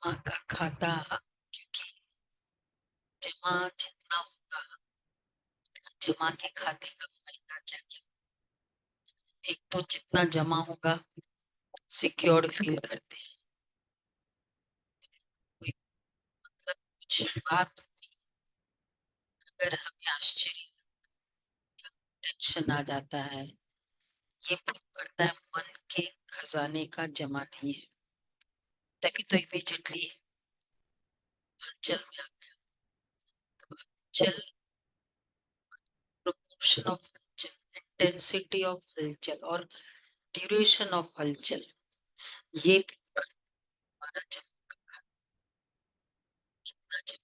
जमा का खाता, क्योंकि जमा जितना होगा, जमा के खाते का फायदा क्या क्या। एक तो जितना जमा होगा सिक्योर्ड फील करते हैं, कोई मतलब कुछ बात अगर हमें आश्चर्य, टेंशन आ जाता है, ये प्रूव करता है मन के खजाने का जमा नहीं है, तभी तो इमीडिएटली हलचल में आ गया। तो हलचल, प्रोपोर्शन ऑफ हलचल, इंटेंसिटी ऑफ हलचल और ड्यूरेशन ऑफ हलचल, ये हमारा जितना जमा।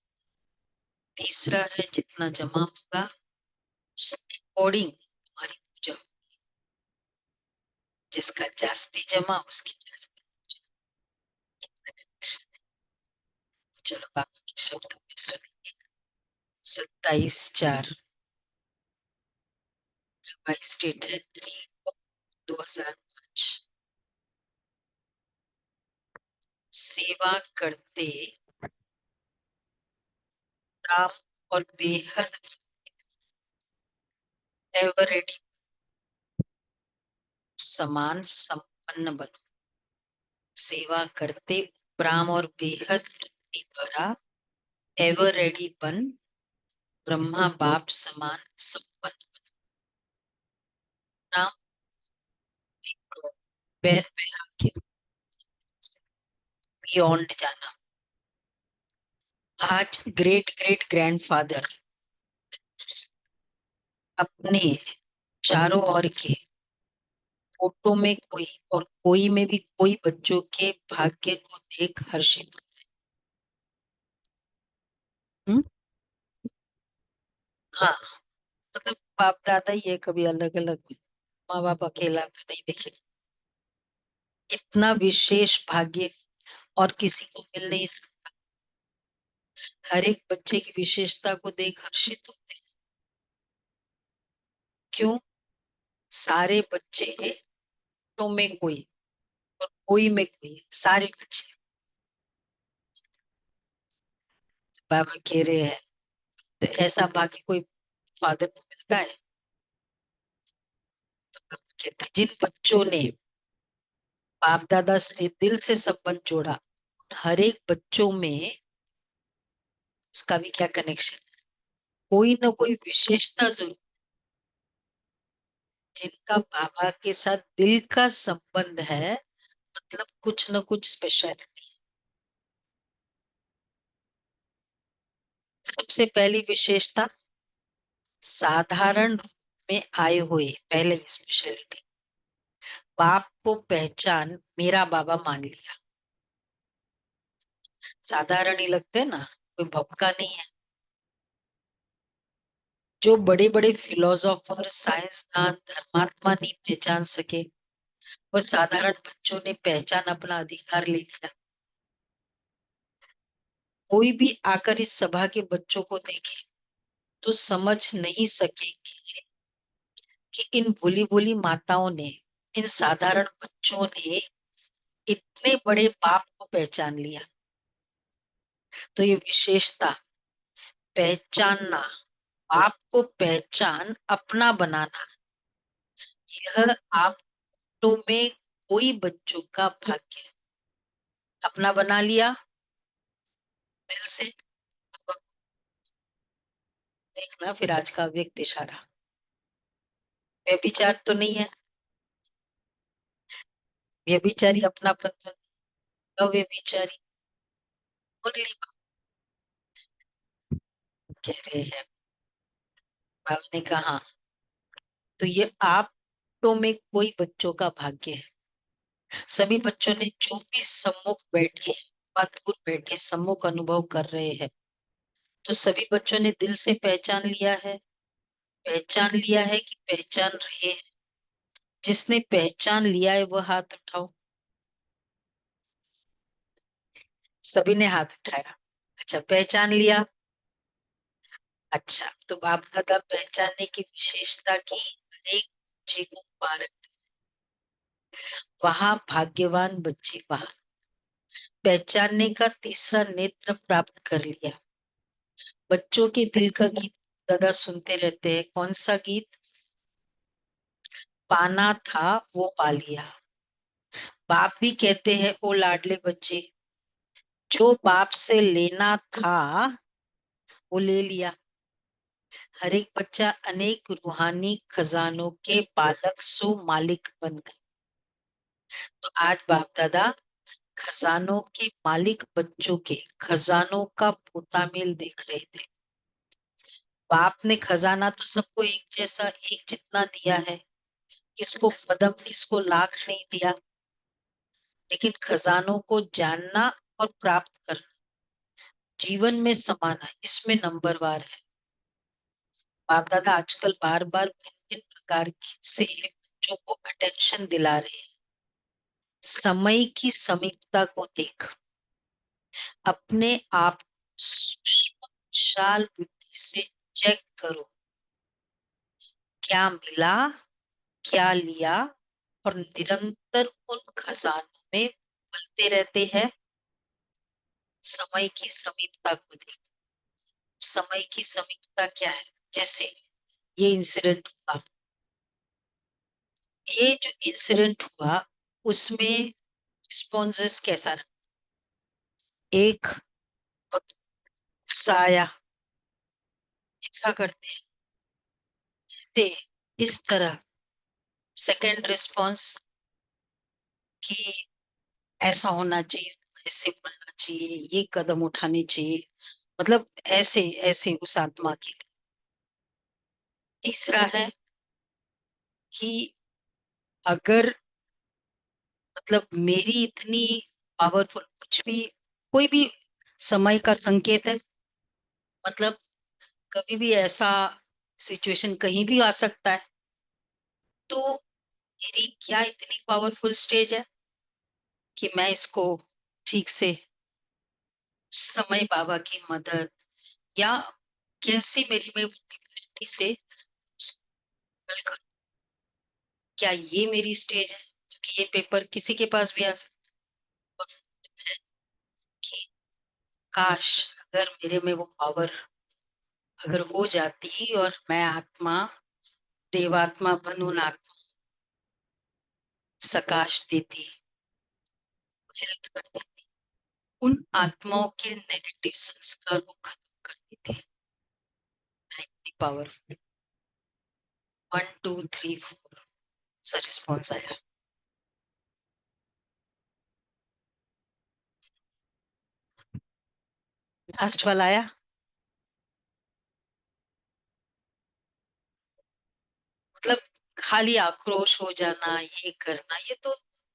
तीसरा है जितना जमा होगा उसके अकॉर्डिंग तुम्हारी पूजा, जिसका जास्ती जमा उसकी जास्ती पूजा। कितना connection है। चलो बाकी के शब्द में सुनेंगे। 27/4 रिवाइज डेट है 3/2005। सेवा करते राम और बेहद एवर रेडी समान संपन्न बनो। सेवा करते राम और बेहद वृत्ति द्वारा एवर रेडी बन ब्रह्मा बाप समान संपन्न। राम एक बैर वैराग्य, बियॉन्ड जाना। आज ग्रेट ग्रेट ग्रैंडफादर अपने चारों ओर के फोटो में कोई और कोई में भी कोई बच्चों के भाग्य को देख हर्षित। हम्म? हाँ, मतलब बाप दादा ही है, कभी अलग अलग माँ बाप अकेला तो नहीं देखे। इतना विशेष भाग्य और किसी को मिल नहीं सकता। हर एक बच्चे की विशेषता को देख हर्षित होते हैं। क्यों? सारे बच्चे तो में कोई और कोई में कोई, सारे बच्चे। बाबा कह रहे हैं तो ऐसा बाकी कोई फादर को मिलता है? तो बाबा कहते हैं जिन बच्चों ने बाप दादा से दिल से संबंध जोड़ा, हर एक बच्चों में उसका भी क्या कनेक्शन, कोई ना कोई विशेषता जरूर। जिनका बाबा के साथ दिल का संबंध है, मतलब कुछ ना कुछ स्पेशलिटी। सबसे पहली विशेषता, साधारण रूप में आए हुए, पहले स्पेशलिटी, बाप को पहचान मेरा बाबा मान लिया। साधारण ही लगते हैं ना, कोई भपका नहीं है। जो बड़े बड़े फिलोसोफर, साइंसदान, धर्मात्मा नहीं पहचान सके, वो साधारण बच्चों ने पहचान अपना अधिकार ले लिया। कोई भी आकर इस सभा के बच्चों को देखे तो समझ नहीं सकेंगे कि इन भोली भोली माताओं ने, इन साधारण बच्चों ने इतने बड़े पाप को पहचान लिया। तो ये विशेषता, पहचानना, पाप को पहचान अपना बनाना, यह आप तो में कोई बच्चों का भाग्य। अपना बना लिया दिल से। देखना फिर आज का व्यक्त इशारा, व्यभिचार तो नहीं है, व्यभिचारी अपनापन तो नहीं, अव्यभिचारी मुरली कह रहे हैं। बाबा ने कहा तो ये आप तो में कोई बच्चों का भाग्य है। सभी बच्चों ने जो भी सम्मुख बैठे व दूर बैठे सम्मुख अनुभव कर रहे हैं, तो सभी बच्चों ने दिल से पहचान लिया है। पहचान लिया है कि पहचान रहे हैं? जिसने पहचान लिया है वह हाथ उठाओ। सभी ने हाथ उठाया। अच्छा, पहचान लिया। अच्छा, तो बाप दादा पहचानने की विशेषता की अनेक बच्चे को मुबारक। वहां भाग्यवान बच्चे, वहां पहचानने का तीसरा नेत्र प्राप्त कर लिया। बच्चों के दिल का गीत दादा सुनते रहते हैं। कौन सा गीत? पाना था वो पा लिया। बाप भी कहते हैं ओ लाडले बच्चे, जो बाप से लेना था वो ले लिया। हर एक बच्चा अनेक रूहानी खजानों के पालक सो मालिक बन गए। तो आज बाप दादा खजानों के मालिक बच्चों के खजानों का पोतामेल देख रहे थे। बाप ने खजाना तो सबको एक जैसा एक जितना दिया है, किसको कदम किसको लाख नहीं दिया, लेकिन खजानों को जानना और प्राप्त करना, जीवन में समाना, इसमें नंबरवार है। बाप दादा आजकल बार बार भिन्न भिन्न प्रकार से बच्चों को अटेंशन दिला रहे हैं। समय की समीपता को देख, अपने आप सूक्ष्म विशाल बुद्धि से चेक करो, क्या मिला, क्या लिया, और निरंतर उन खजानों में पलते रहते हैं। समय की समीपता को देख। समय की समीपता क्या है? जैसे ये इंसिडेंट हुआ, ये जो इंसिडेंट हुआ उसमें रिस्पॉन्सेस कैसा रहा? एक, बहुत गुस्सा आया, ऐसा करते थे इस तरह। सेकंड रिस्पॉन्स कि ऐसा होना चाहिए, ऐसे बोलना चाहिए, ये कदम उठाने चाहिए, मतलब ऐसे ऐसे उस आत्मा के लिए। तीसरा है कि अगर मतलब मेरी इतनी पावरफुल कुछ भी, कोई भी समय का संकेत है, मतलब कभी भी ऐसा सिचुएशन कहीं भी आ सकता है, तो मेरी क्या इतनी पावरफुल स्टेज है कि मैं इसको ठीक से समय बाबा की मदद या कैसी मेरी में एबिलिटी से उसको हल करूं। क्या ये मेरी स्टेज है? क्योंकि ये पेपर किसी के पास भी आ सकता है। और है कि काश अगर मेरे में वो पावर अगर हो जाती और मैं आत्मा देवात्मा बनूं, आत्मा सकाश देती, हेल्प करती, उन आत्माओं के नेगेटिव संस्कार को खत्म करती थी। मैं इतनी पावरफुल। 1 2 3 4 सा रिस्पॉन्स आया। लास्ट वाला आया, मतलब खाली आक्रोश हो जाना, ये करना, ये तो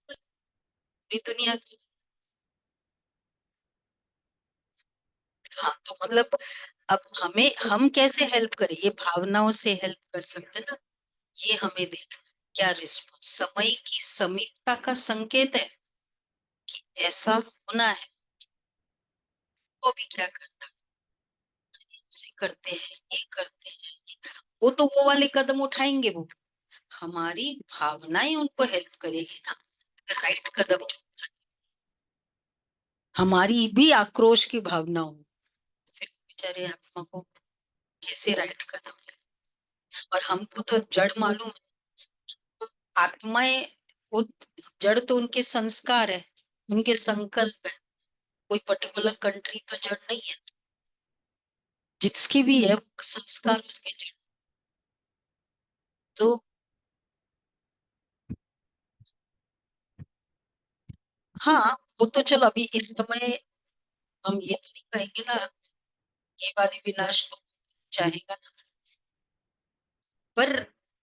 पूरी दुनिया की। हाँ तो मतलब अब हमें हम कैसे हेल्प करें? ये भावनाओं से हेल्प कर सकते हैं ना। ये हमें देखना क्या रिस्पॉन्स समय की समीपता का संकेत है कि ऐसा होना है। वो भी क्या करना, ऐसे करते हैं, ये करते हैं, वो तो वो वाले कदम उठाएंगे, वो हमारी भावनाएं उनको हेल्प करेगी ना। राइट कदम हमारी भी आक्रोश की भावना हो, फिर बेचारे आत्मा को कैसे राइट कदम ले। और हमको तो जड़ मालूम है, तो आत्माएं वो जड़ तो उनके संस्कार है, उनके संकल्प है। कोई पर्टिकुलर कंट्री तो जड़ नहीं है, जिसकी भी है वो संस्कार उसके जड़। तो हाँ, वो तो चलो अभी इस समय हम ये तो नहीं कहेंगे ना, ये वाली विनाश तो चाहेगा ना, पर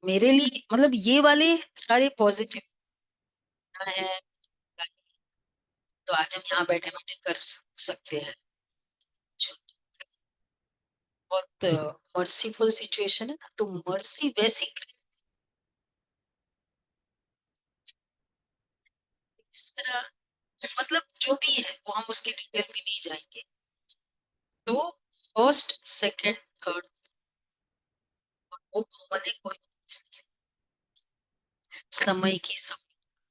मेरे लिए मतलब ये वाले सारे पॉजिटिव है। तो आज हम यहाँ बैठे बैठे कर सकते हैं। जो बहुत मर्सीफुल सिचुएशन है ना, तो मर्सी वैसी इस तरह, मतलब जो भी है वो हम उसके डिटेल में नहीं जाएंगे। तो फर्स्ट सेकंड थर्ड वो कॉमन है, कोई समय की समय,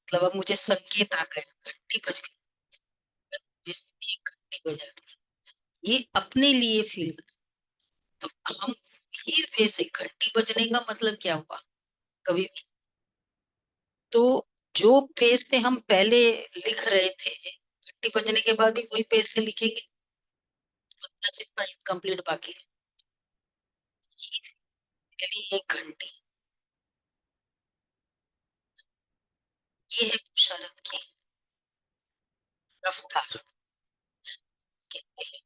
मतलब अब मुझे संकेत आ गए, घंटी बज गई, बजा रही है, ये अपने लिए फील। तो हम ही वैसे घंटी बजने का मतलब क्या हुआ कभी भी? तो जो पेज से हम पहले लिख रहे थे, घंटी बजने के बाद भी वही पेज से लिखेंगे, तो बस इतना इनकम्प्लीट बाकी है। ये मेरी एक घंटी, ये है शरद की रफ्तार, कहते हैं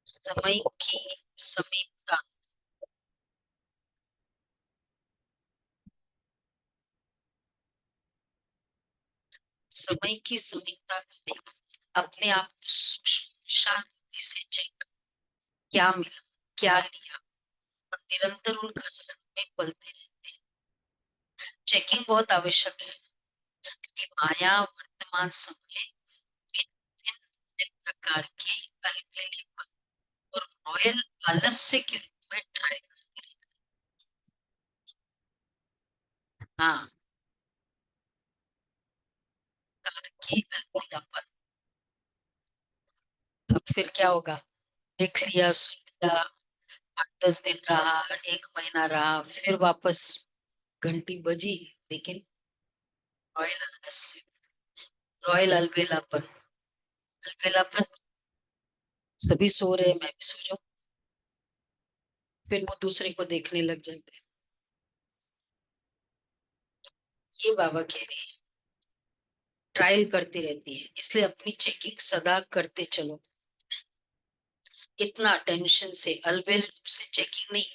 समय की समीपता। समय की समीपता को देखो, अपने आप को सूक्ष्म शांति से चेक, क्या मिला, क्या लिया, और निरंतर उन घसरण में पलते रहते हैं। चेकिंग बहुत आवश्यक है, क्योंकि माया वर्तमान समय भिन्न भिन्न प्रकार के अल्पलेपन और रॉयल आलस्य के रूप में ट्राई करती रहती है। हाँ, कार के अल्पलेपन। अब फिर क्या होगा? देख लिया, सुन लिया, 8-10 दिन रहा, 1 महीना रहा, फिर वापस घंटी बजी, लेकिन रॉयल आलस्य, रॉयल अलबेलापन। अलबेलापन, सभी सो रहे, मैं भी सो जाऊं, फिर वो दूसरे को देखने लग जाते हैं। ये बाबा कह रही है, ट्रायल करती रहती है, इसलिए अपनी चेकिंग सदा करते चलो। इतना टेंशन से अलबेल रूप से चेकिंग नहीं,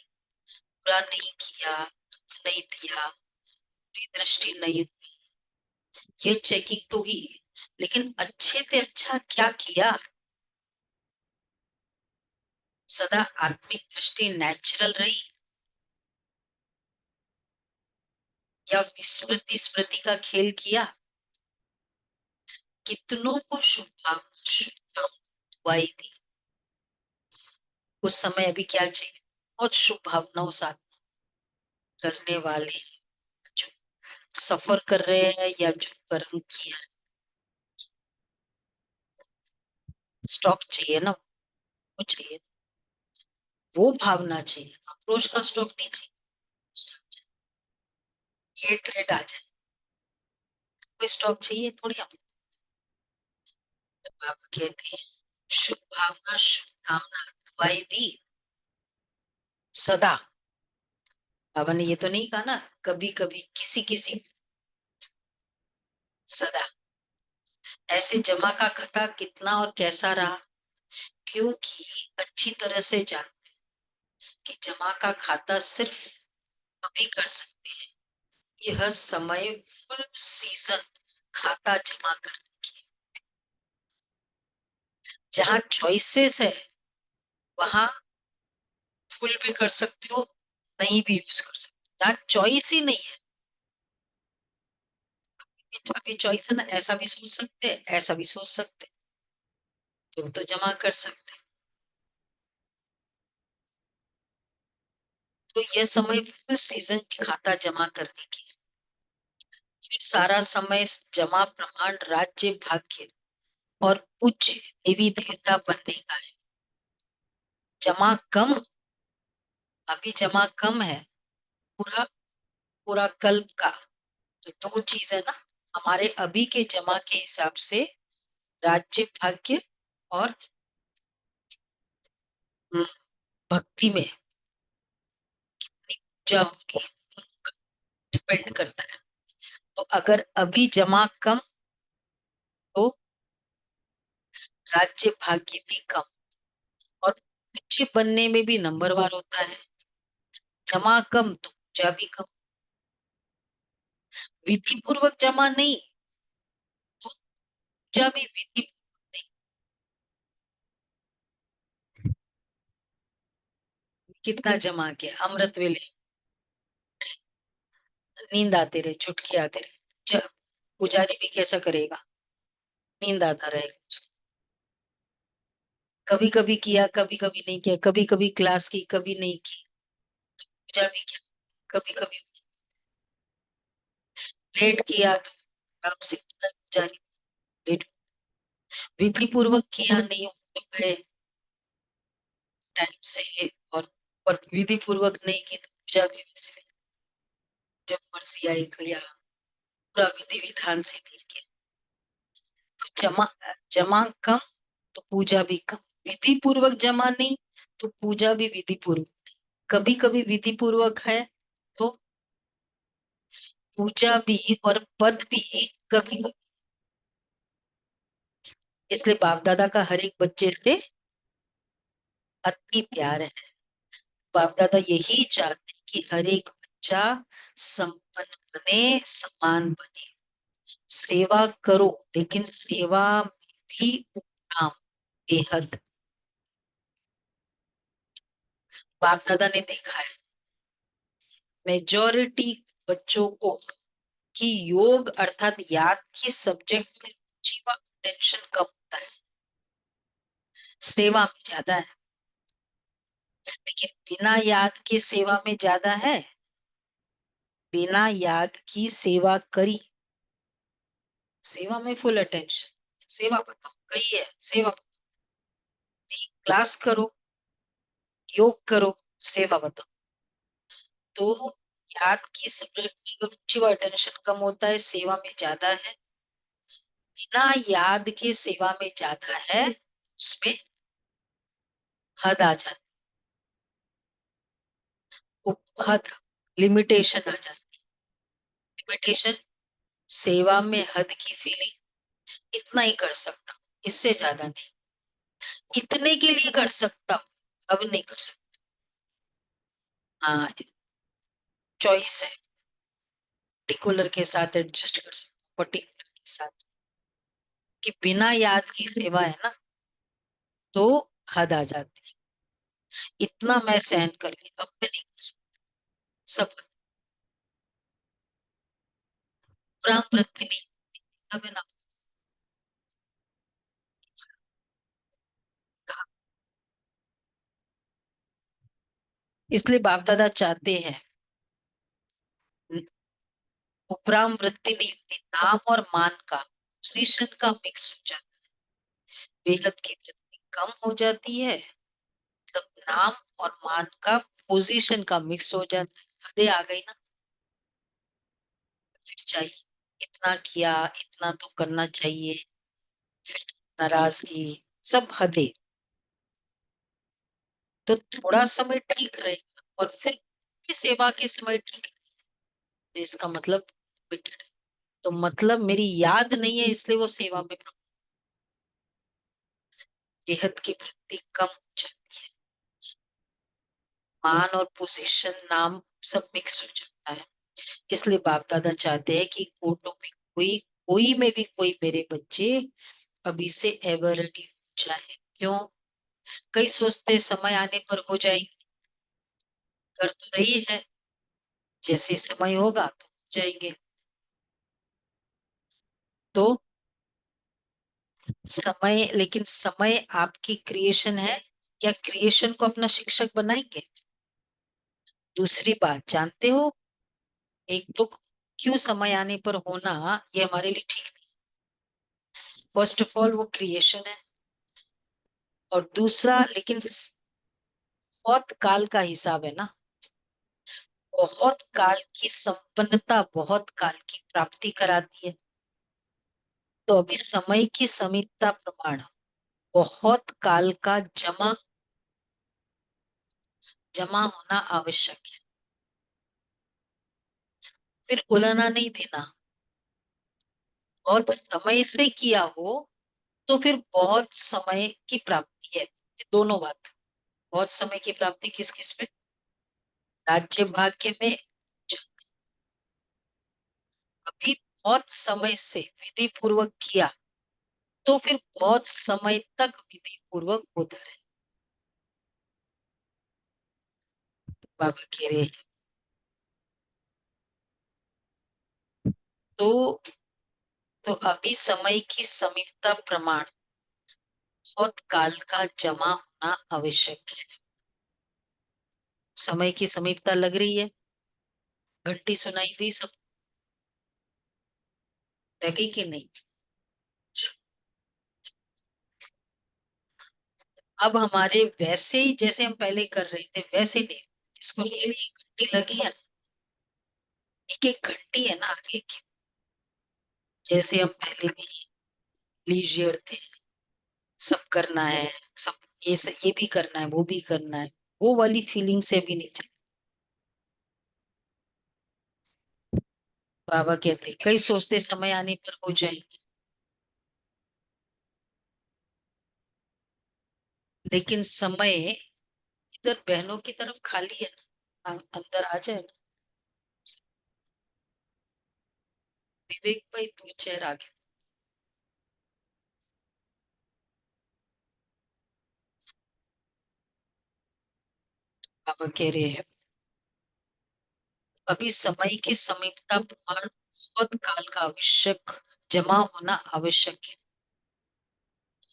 बुरा नहीं किया, दुख नहीं दिया, बुरी दृष्टि नहीं हुई, ये चेकिंग तो ही, लेकिन अच्छे से अच्छा क्या किया? सदा आत्मिक दृष्टि नेचुरल रही, या विस्मृति स्मृति का खेल किया? कितनों को शुभकामना शुभकामना दुआई दी, उस समय अभी क्या चाहिए? और शुभ भावनाओं साथ करने वाले, जो सफर कर रहे हैं या जो कर्म किया है, स्टॉक चाहिए ना, वो चाहिए, वो भावना चाहिए, आक्रोश का स्टॉक नहीं चाहिए। ये ट्रेड आ जाए, कोई स्टॉक चाहिए थोड़ी हम। तो बाबा कहते हैं, शुभ भावना शुभ कामना दुआई दी सदा। बाबा ने ये तो नहीं कहा ना कभी कभी किसी किसी, सदा। ऐसे जमा का खाता कितना और कैसा रहा, क्योंकि अच्छी तरह से जान कि जमा का खाता सिर्फ तभी कर सकते हैं, यह समय फुल सीजन खाता जमा करने की। जहां चॉइसेस है, वहां फुल भी कर सकते हो, नहीं भी यूज कर सकते हो। जहां चॉइस ही नहीं है, अभी चॉइस है ना, ऐसा भी सोच सकते हैं, ऐसा भी सोच सकते हैं, तो जमा कर सकते हैं। तो यह समय फुल सीजन खाता जमा करने की है। फिर सारा समय जमा प्रमाण राज्य भाग्य और पूज्य देवी देवता बनने का है। जमा कम, अभी जमा कम है, पूरा पूरा कल्प का। तो दो चीज है ना, हमारे अभी के जमा के हिसाब से राज्य भाग्य और हम्म, भक्ति में कितनी पूजा होगी, डिपेंड करता है। तो अगर अभी जमा कम, तो राज्य भाग्य भी कम, और पूज्य बनने में भी नंबरवार होता है। जमा कम तो पूजा भी कम, विधि पूर्वक जमा नहीं तो पूजा भी विधि पूर्वक नहीं। कितना जमा किया, अमृत वेले नींद आते रहे, चुटकी आते रहे, पुजारी भी कैसा करेगा, नींद आता रहेगा उसको। कभी कभी किया, कभी कभी नहीं किया, कभी कभी क्लास की, कभी नहीं की, पूजा भी किया, कभी कभी लेट किया तो आराम से पुजारी लेट। विधि पूर्वक किया नहीं हो तो गए टाइम से, और विधि पूर्वक नहीं की तो पूजा भी वैसे जब मर्जी आई किया, पूरा विधि विधान से नहीं किया तो जमा जमा कम, तो पूजा भी कम। विधि पूर्वक जमा नहीं तो पूजा भी विधि पूर्वक। कभी कभी विधि पूर्वक है तो पूजा भी और पद भी कभी कभी। इसलिए बाप दादा का हर एक बच्चे से अति प्यार है। बाप दादा यही चाहते हैं कि हर एक बच्चा संपन्न बने, समान बने। सेवा करो, लेकिन सेवा में भी उपराम, बेहद। बाप दादा ने देखा है मेजॉरिटी बच्चों को कि योग अर्थात याद के सब्जेक्ट में रुचि व टेंशन कम होता है, सेवा में ज्यादा है। लेकिन बिना याद के सेवा में ज्यादा है। बिना याद की सेवा करी, सेवा में फुल अटेंशन। सेवा बताओ कही है, सेवा क्लास करो, योग करो, सेवा बताओ। तो याद की सब्जेक्ट में रुचि व अटेंशन कम होता है, सेवा में ज्यादा है। बिना याद के सेवा में ज्यादा है, उसमें हद आ जाती, हद, लिमिटेशन आ जाती। लिमिटेशन, सेवा में हद की फीलिंग, इतना ही कर सकता हूँ, इससे ज्यादा नहीं। इतने के लिए कर सकता हूँ, अब नहीं कर सकता। हाँ, चॉइस है। पर्टिकुलर के साथ एडजस्ट कर सकता हूँ, पर्टिकुलर के साथ। कि बिना याद की सेवा है ना, तो हद आ जाती। इतना मैं सहन कर ली, अब मैं नहीं कर सकती। सब राम वृत्ति नहीं, अब है ना। कहा। इसलिए बाप दादा चाहते हैं उपराम वृत्ति नहीं होती, नाम और मान का पोजीशन का मिक्स हो जाता है, बेहद की वृत्ति कम हो जाती है। मतलब नाम और मान का पोजीशन का मिक्स हो जाता है, हदें आ गई ना। फिर चाहिए इतना किया, इतना तो करना चाहिए, फिर नाराजगी, सब हदें। तो थोड़ा समय ठीक रहेगा और फिर सेवा के समय ठीक है, तो इसका मतलब limited है। तो मतलब मेरी याद नहीं है इसलिए वो सेवा में बेहद की वृत्ति कम हो जाती है। मान और पोजीशन, नाम सब मिक्स हो जाता है। इसलिए बाप दादा चाहते हैं कि कोटों में कोई, कोई में भी कोई मेरे बच्चे अभी से एवर रेडी हो जाए। क्यों? कई सोचते समय आने पर हो जाएंगे, कर तो रही है, जैसे समय होगा तो हो जाएंगे। तो समय, लेकिन समय आपकी क्रिएशन है, क्या क्रिएशन को अपना शिक्षक बनाएंगे? दूसरी बात जानते हो, एक तो क्यों समय आने पर होना ये हमारे लिए ठीक नहीं। फर्स्ट ऑफ ऑल वो क्रिएशन है, और दूसरा लेकिन बहुत काल का हिसाब है ना। बहुत काल की संपन्नता बहुत काल की प्राप्ति कराती है। तो अभी समय की समीपता प्रमाण बहुत काल का जमा जमा होना आवश्यक है। फिर उलाना नहीं देना। बहुत समय से किया हो तो फिर बहुत समय की प्राप्ति है। दोनों बात। बहुत समय की प्राप्ति किस किस में? राज्य भाग्य में। अभी बहुत समय से विधि पूर्वक किया तो फिर बहुत समय तक विधि पूर्वक होता रहे। बाबा कह रहे हैं तो अभी समय की समीपता प्रमाण बहुत काल का जमा होना आवश्यक है। समय की समीपता लग रही है, घंटी सुनाई दी, सब लगी कि नहीं? अब हमारे वैसे ही जैसे हम पहले कर रहे थे वैसे नहीं। इसको रियली एक घंटी लगी है, एक एक घंटी है ना आगे की। जैसे हम पहले भी लीजियर थे, सब करना है, सब ये भी करना है, वो भी करना है, वो वाली फीलिंग से भी नहीं चले। बाबा कहते कई सोचते समय आने पर हो जाएंगे, लेकिन समय इधर बहनों की तरफ खाली है ना, अंदर आ जाए ना। विवेक भाई दो चेयर आगे। बाबा कह रहे हैं अभी समय की समीपता प्रमाण बहुत काल का आवश्यक जमा होना आवश्यक है।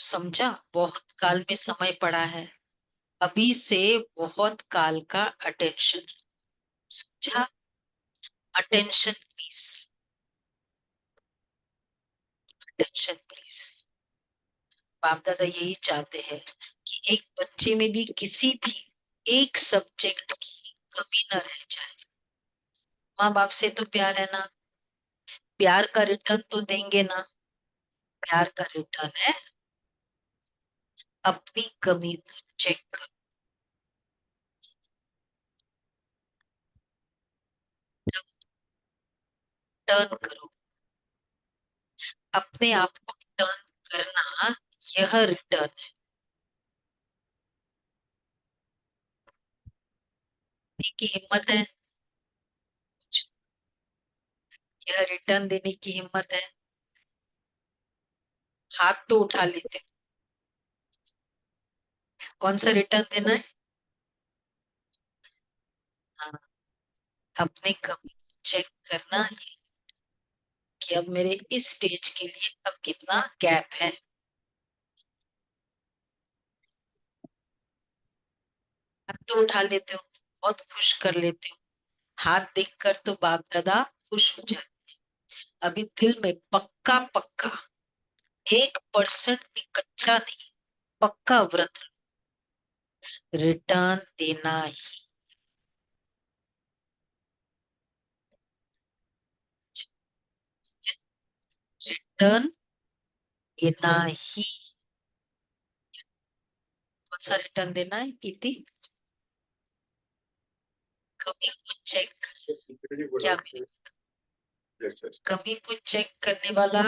समझा, बहुत काल में समय पड़ा है, अभी से बहुत काल का अटेंशन। समझा, अटेंशन प्लीज, अटेंशन प्लीज। बाप दादा यही चाहते हैं कि एक बच्चे में भी किसी भी एक सब्जेक्ट की कमी न रह जाए। माँ बाप से तो प्यार है ना, प्यार का रिटर्न तो देंगे ना। प्यार का रिटर्न है अपनी कमी को चेक करो, टर्न करो, अपने आप को टर्न करना, यह रिटर्न है। की हिम्मत है, यह रिटर्न देने की हिम्मत है। हाथ तो उठा लेते हो, कौन सा रिटर्न देना है। हाँ, अपने कमी को चेक करना है कि अब मेरे इस स्टेज के लिए अब कितना गैप है। हाथ तो उठा लेते हो, बहुत खुश कर लेते हो, हाथ देखकर तो बाप दादा खुश हो जाते। अभी दिल में पक्का पक्का 1% भी कच्चा नहीं, पक्का व्रत रिटर्न देना ही। रिटर्न देना ही। कौन सा रिटर्न देना है इति। कमी को चेक, क्या कमी को चेक करने वाला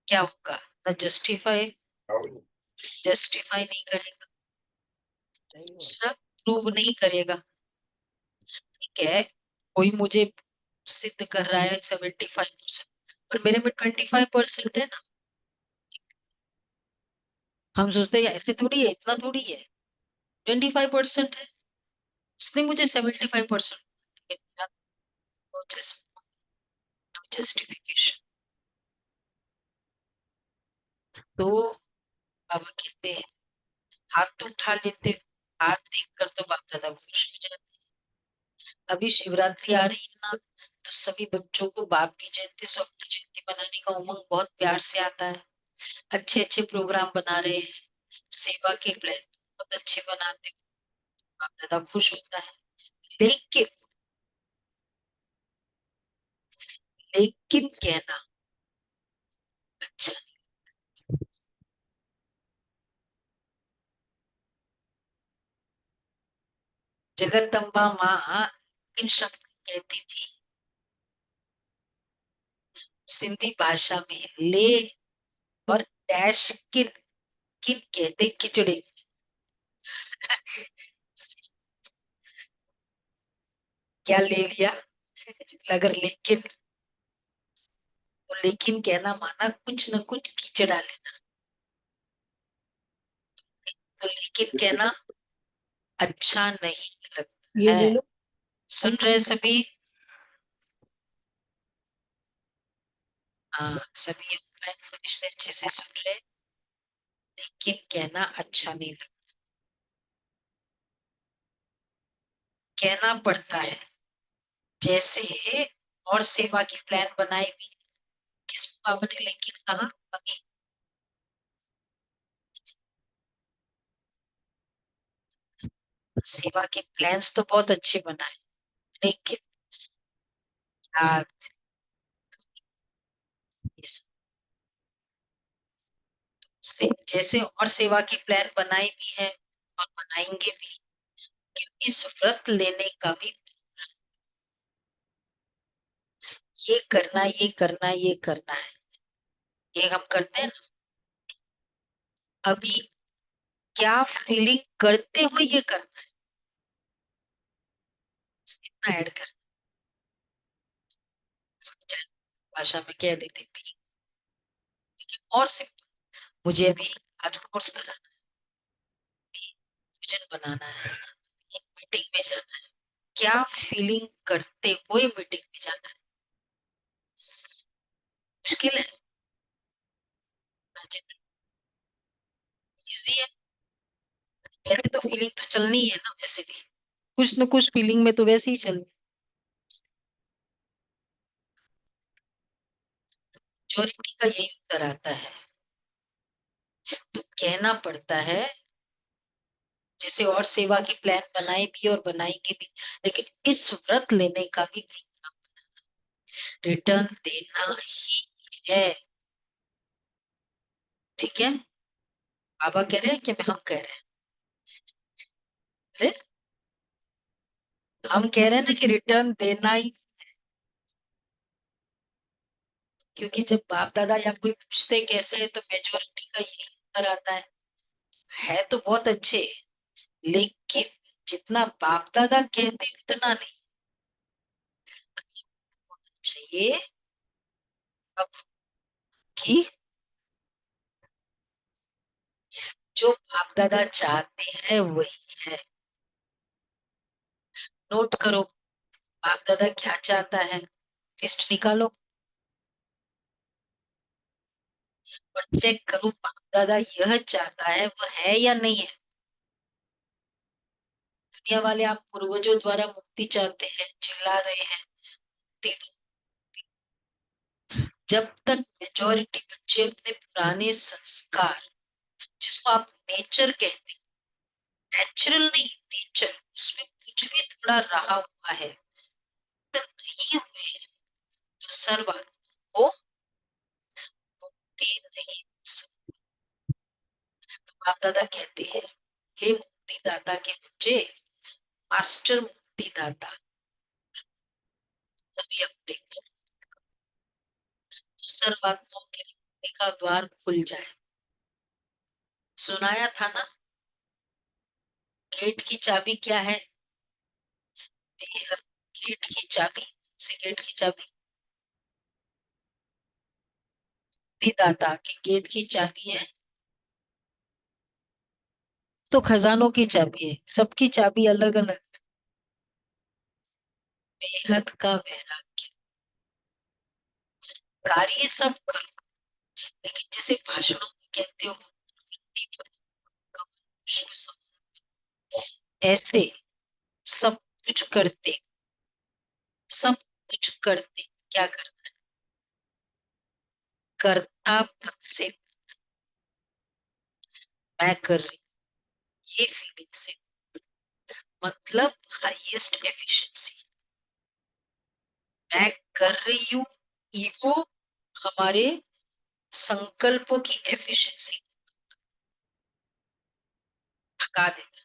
क्या होगा ना, जस्टिफाई, जस्टिफाई नहीं करेगा, दूसरा प्रूव नहीं करेगा। ठीक है, कोई मुझे सिद्ध कर रहा है 75%, पर मेरे में 25% है ना। हम सोचते हैं ऐसे थोड़ी है, इतना थोड़ी है, 25% है, उसने मुझे 75%। जस्टिफिकेशन। तो बाबा कहते हैं हाथ तो उठा लेते हो, हाथ देखकर तो बाप दादा खुश हो जाते हैं। अभी शिवरात्रि आ रही है ना, तो सभी बच्चों को बाप की जयंती स्वप्न जयंती बनाने का उमंग बहुत प्यार से आता है। अच्छे अच्छे प्रोग्राम बना रहे हैं, सेवा के प्लान बहुत अच्छे बनाते हैं, बाप दादा खुश होता है। लेकिन लेकिन कहना अच्छा, जगदम्बा माँ इन शब्द कहती थी सिंधी भाषा में, ले और डैश किन, किन कहते खिचड़ी। क्या ले लिया, अगर लेकिन, तो लेकिन कहना माना कुछ न कुछ कीचड़ डाले। तो लेकिन कहना अच्छा नहीं लगता ये ले है। लो। सुन रहे सभी, हाँ सभी ऑनलाइन फरिश्ते अच्छे से सुन रहे, लेकिन कहना अच्छा नहीं लगता, कहना पड़ता है। जैसे और सेवा की प्लान बनाई भी, किस पापा ने लेकिन कहा अभी, सेवा के प्लान्स तो बहुत अच्छे बनाए, लेकिन यार जैसे और सेवा के प्लान बनाए भी है और बनाएंगे भी, कि इस व्रत लेने का भी ये करना ये करना ये करना है, ये हम करते हैं ना। अभी क्या फीलिंग करते हुए ये करना है, इतना ऐड कर भाषा में कह देते भी, लेकिन और सिंपल। मुझे अभी आज कोर्स कराना है, भोजन बनाना है, एक मीटिंग में जाना है, क्या फीलिंग करते हुए मीटिंग में जाना है, मुश्किल है, इजी है। पहले तो फीलिंग तो चलनी है ना, वैसे भी कुछ न कुछ फीलिंग में तो वैसे ही चल, मेजोरिटी का यही उत्तर आता है। तो कहना पड़ता है, जैसे और सेवा के प्लान बनाए भी और बनाएंगे भी, लेकिन इस व्रत लेने का भी रिटर्न देना ही है। ठीक है, बाबा कह रहे हैं कि हम कह रहे हैं, अरे हम कह रहे हैं ना कि रिटर्न देना ही, क्योंकि जब बाप दादा या कोई पूछते कैसे है तो मेजोरिटी का यही उत्तर आता है तो बहुत अच्छे, लेकिन जितना बाप दादा कहते उतना नहीं चाहिए। अब की जो बाप दादा चाहते हैं वही है, नोट करो बाप दादा क्या चाहता है, लिस्ट निकालो और चेक करो बाप दादा यह चाहता है वो है या नहीं है। दुनिया वाले आप पूर्वजों द्वारा मुक्ति चाहते हैं, चिल्ला रहे हैं मुक्ति दो। जब तक मेजोरिटी बच्चे अपने पुराने संस्कार, जिसको आप नेचर कहते हैं, नेचुरल नहीं नेचर, उसमें कुछ भी थोड़ा रहा हुआ है तो नहीं हुए हैं, तो सर्वात्मा को मुक्ति नहीं मिल सकती। तो बाप दादा कहते हैं, हे मुक्तिदाता के बच्चे, मास्टर मुक्तिदाता, तभी अपने को तो सर्वात्माओं के लिए मुक्ति का द्वार खुल जाए। सुनाया था ना, गेट की चाबी क्या है, गेट की चाबी से गेट की चाबी मुक्तिदाता के गेट की चाबी है, तो खजानों की चाबी है, सबकी चाबी अलग अलग। बेहद का वैराग्य, कार्य सब करो, लेकिन जैसे भाषणों में कहते हो ऐसे सब कुछ करते, सब कुछ करते क्या करना है, कर्तापन से मैं कर रही ये फीलिंग से, मतलब हाईएस्ट एफिशिएंसी, मैं कर रही हूँ, ईगो हमारे संकल्पों की एफिशिएंसी थका देता,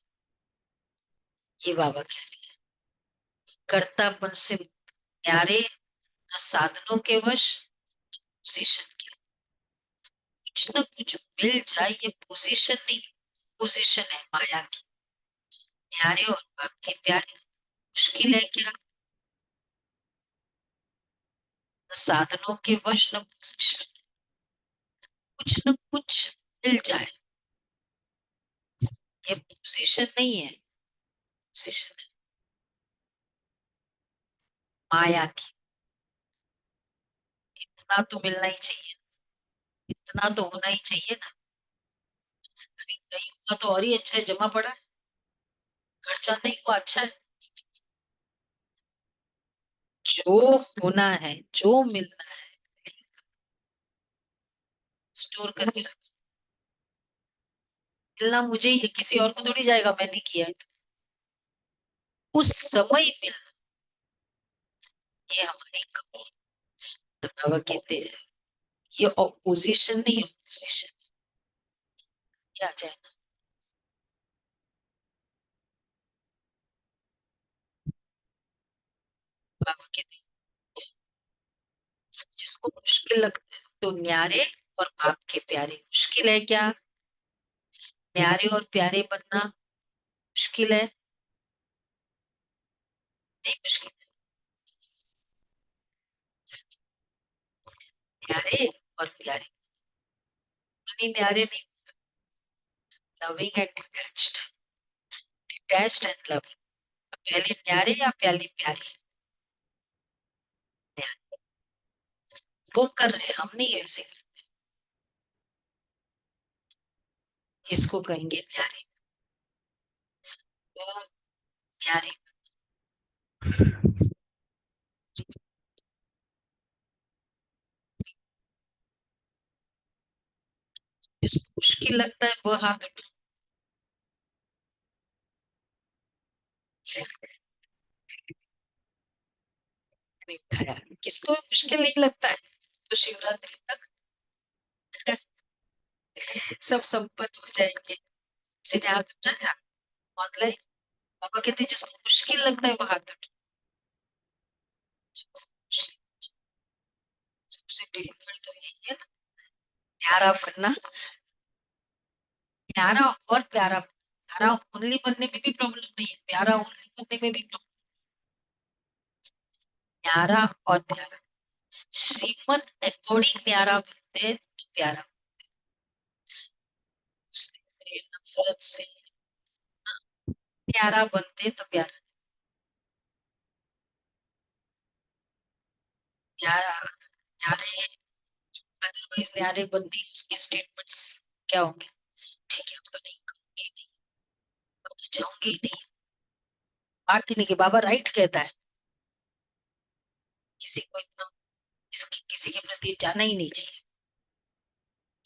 ये बाबा कह रहे हैं। कर्तापन से न्यारे, न साधनों के वश, पोजीशन के, कुछ न कुछ मिल जाए, ये पोजीशन नहीं, पोजीशन है माया की, न्यारे और बाप के प्यारे, मुश्किल है क्या, न साधनों के वश न पोजीशन, कुछ न कुछ मिल जाए, ये पोजीशन नहीं है, पोजीशन है माया की। इतना तो मिलना ही चाहिए, इतना तो होना ही चाहिए ना, अरे नहीं हुआ तो और ही अच्छा है, जमा पड़ा है, खर्चा नहीं हुआ अच्छा है, जो होना है जो मिलना है स्टोर करके रख, मिलना मुझे ही है, किसी और को थोड़ी जाएगा मैंने किया है तो। उस समय मिलना, ये हमारी कमी है। तो बाबा कहते हैं ये ऑपोजिशन नहीं, ऑपोजिशन आ जाए ना। बाबा कहते हैं जिसको मुश्किल लगता है तो न्यारे और बाप के प्यारे, मुश्किल है क्या? न्यारे और प्यारे बनना मुश्किल है? नहीं मुश्किल। न्यारे और प्यारे, नहीं न्यारे नहीं, loving and detached, detached and loving. पहले न्यारे या पहले प्यारे? न्यारे। वो कर रहे हैं, हम नहीं ऐसे कर, इसको कहेंगे न्यारे। तो न्यारे, जिसको मुश्किल लगता है वो हाथ नहीं उठाया। किसको मुश्किल नहीं लगता है तो शिवरात्रि तक सब संपन्न हो जाएंगे। किसी ने हाथ उठाया ऑनलाइन? बाबा कहते हैं जिसको मुश्किल लगता है वो हाथ उठाए। सबसे डिफिकल्ट तो यही है ना, प्यारा बनना। प्यारा और प्यारा, प्यारा ओनली बनने में भी प्रॉब्लम नहीं है, प्यारा ओनली बनने में भी प्रॉब्लम। प्यारा और प्यारा, श्रीमत अकॉर्डिंग प्यारा बनते हैं तो प्यारा, गुस्से से नफरत से प्यारा बनते हैं तो प्यारा। प्यारा, प्यारे, अदरवाइज न्यारे बनने उसके स्टेटमेंट्स क्या होंगे? ठीक है अब तो नहीं कहूंगी, नहीं अब तो जाऊंगी ही नहीं। बात ही नहीं कि बाबा राइट कहता है, किसी को इतना किसी के प्रति जाना ही नहीं चाहिए।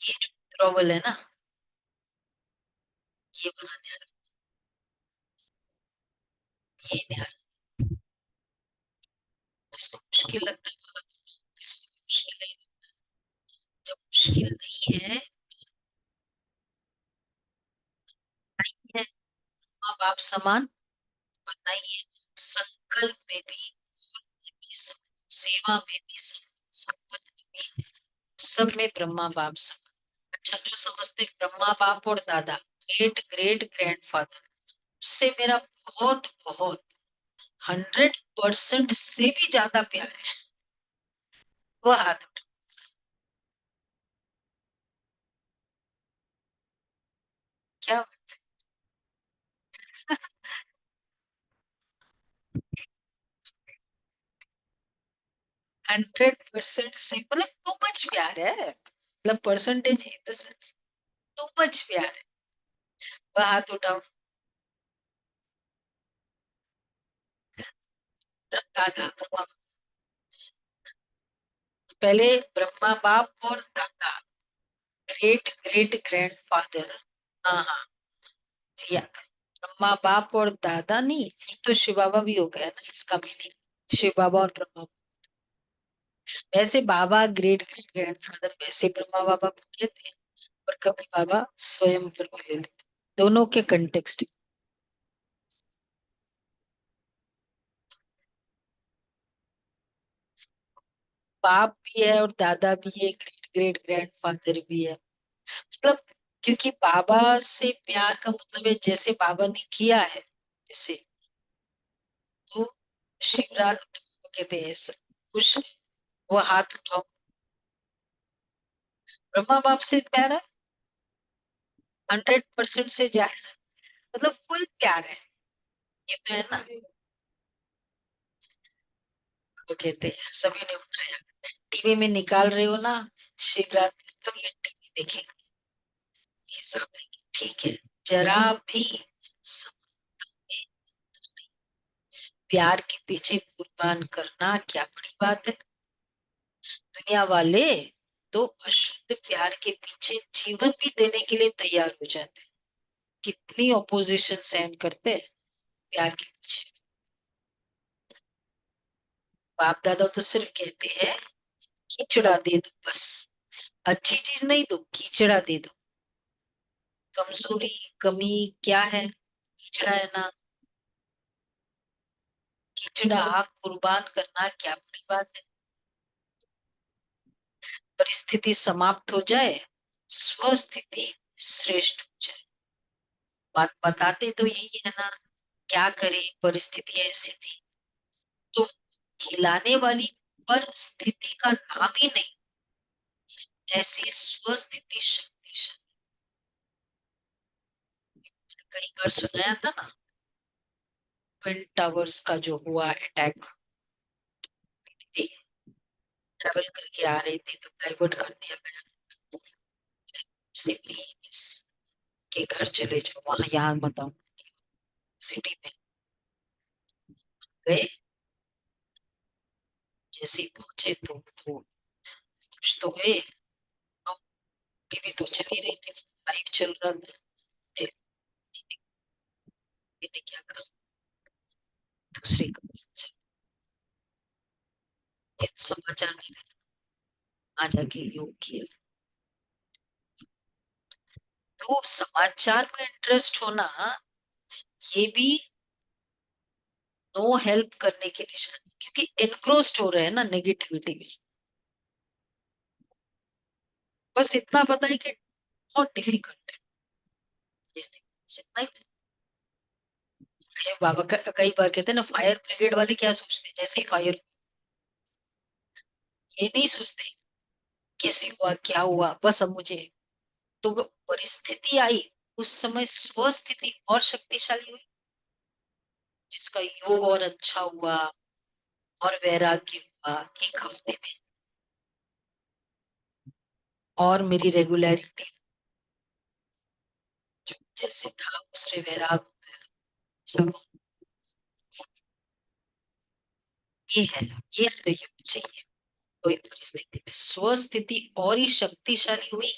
ये जो ट्रबल है ना, ये वाला न्यारा, ये न्यारा। उसको मुश्किल लगता है बाबा, इसको मुश्किल नहीं, जब मुश्किल नहीं है, नहीं है, माँ बाप समान बनना ही है। संकल्प में भी, सेवा में भी, संपत्ति में भी, सब में ब्रह्मा बाप समान। अच्छा जो समझते ब्रह्मा बाप और दादा, ग्रेट ग्रेट ग्रैंडफादर, उससे मेरा बहुत बहुत 100% से भी ज्यादा प्यार है, वो हाथ उठा। क्या 100% से मतलब टू मच प्यार है, मतलब परसेंटेज है तो सच, टू मच प्यार है। वो हाथ उठाओ। दादा ब्रह्मा, पहले ब्रह्मा बाप और दादा, ग्रेट ग्रेट ग्रैंडफादर। हाँ हाँ, या ब्रह्मा बाप और दादा नहीं, फिर तो शिव बाबा भी हो गया ना इसका मीनिंग, शिव बाबा और ब्रह्मा। वैसे बाबा ग्रेट ग्रेट ग्रैंडफादर वैसे ब्रह्मा बाबा को कहते हैं, और कभी बाबा स्वयं पर भी ले लेते, दोनों के कंटेक्स्ट। बाप भी है और दादा भी है, ग्रेट ग्रेट ग्रैंडफादर भी है, मतलब क्योंकि बाबा से प्यार का मतलब है जैसे बाबा ने किया है जैसे, तो शिवराज कहते हैं ऐसा, खुश, वो हाथ उठाओ। ब्रह्मा बाप से प्यार है, 100% से ज्यादा, मतलब फुल प्यार है, ये तो है ना। वो कहते हैं सभी ने उठाया, टीवी में निकाल रहे हो ना, शिवरात्रि तक ये टीवी देखेंगे, ये सामने की, ठीक है, जरा भी समय प्यार के पीछे कुर्बान करना क्या बड़ी बात है? दुनिया वाले तो अशुद्ध प्यार के पीछे जीवन भी देने के लिए तैयार हो जाते हैं, कितनी ऑपोजिशन सहन करते हैं प्यार के पीछे। बाप दादा तो सिर्फ कहते हैं खिचड़ा दे दो बस, अच्छी चीज नहीं दो, खिचड़ा दे दो। कमजोरी, कमी क्या है? खिचड़ा है ना। खिचड़ा कुर्बान करना क्या बड़ी बात है? परिस्थिति समाप्त हो जाए, स्वस्थिति श्रेष्ठ हो जाए। बात बताते तो यही है ना, क्या करे, परिस्थिति ऐसी थी। तो खिलाने वाली परिस्थिति का नाम ही नहीं, ऐसी स्वस्थिति शक्तिशाली। कई बार सुनाया था ना, ट्विन टावर्स का जो हुआ अटैक, ट्रेवल करके आ रहे थे तो डाइवर्ट कर दिया गया, सिडनी के घर चले जाओ, वहां यहाँ बताओ सिटी में गए। जैसे ही पहुंचे तो कुछ तो गए, टीवी तो चल ही रही थी, लाइव चल रहा था। फिर ने क्या कहा, दूसरी समाचार नहीं, आ जाके योग किया। तो समाचार में इंटरेस्ट होना ये भी नो हेल्प करने के निशान, क्योंकि एनक्रोस्ड हो रहे हैं ना नेगेटिविटी में। बस इतना पता है कि बहुत डिफिकल्ट है इतना ही। बाबा कई बार कहते हैं ना, फायर ब्रिगेड वाले क्या सोचते हैं, जैसे ही फायर, ये नहीं सोचते कैसे हुआ क्या हुआ, बस अब मुझे। तो वो परिस्थिति आई, उस समय स्वस्थिति और शक्तिशाली हुई, जिसका योग और अच्छा हुआ और वैराग्य हुआ एक हफ्ते में, और मेरी रेगुलरिटी जो जैसे था उससे वैराग सब। ये है, ये सहयोग चाहिए। कोई परिस्थिति में स्वस्थिति और ही शक्तिशाली हुई।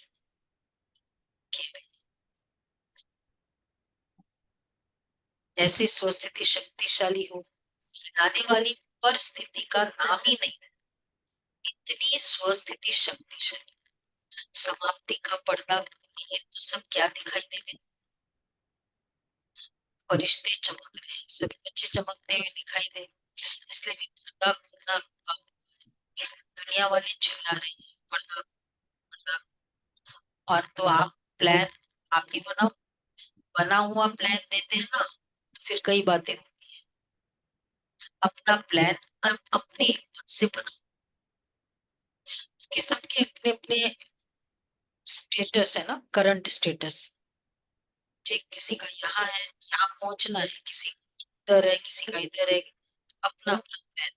ऐसी स्वस्थिति शक्तिशाली हो, खिलाने वाली परिस्थिति का नाम ही नहीं, इतनी स्वस्थिति शक्तिशाली। समाप्ति का पर्दा खुले तो सब क्या दिखाई देंगे? फरिश्ते चमक रहे हैं, सभी बच्चे चमकते हुए दिखाई दे, इसलिए भी पर्दा खुलना रुका। दुनिया वाले चिल्ला रहे हैं पर्दा, पर्दा। और तो आप प्लान आप ही बनाओ, बना हुआ प्लान देते हैं ना, तो फिर कई बातें होती है। अपना प्लान अब अपने हिम्मत से बनाओ, कि सबके अपने अपने स्टेटस है ना, करंट स्टेटस। ठीक, किसी का यहाँ है, यहाँ पहुंचना है, किसी का इधर है, किसी का इधर है, अपना अपना प्लान।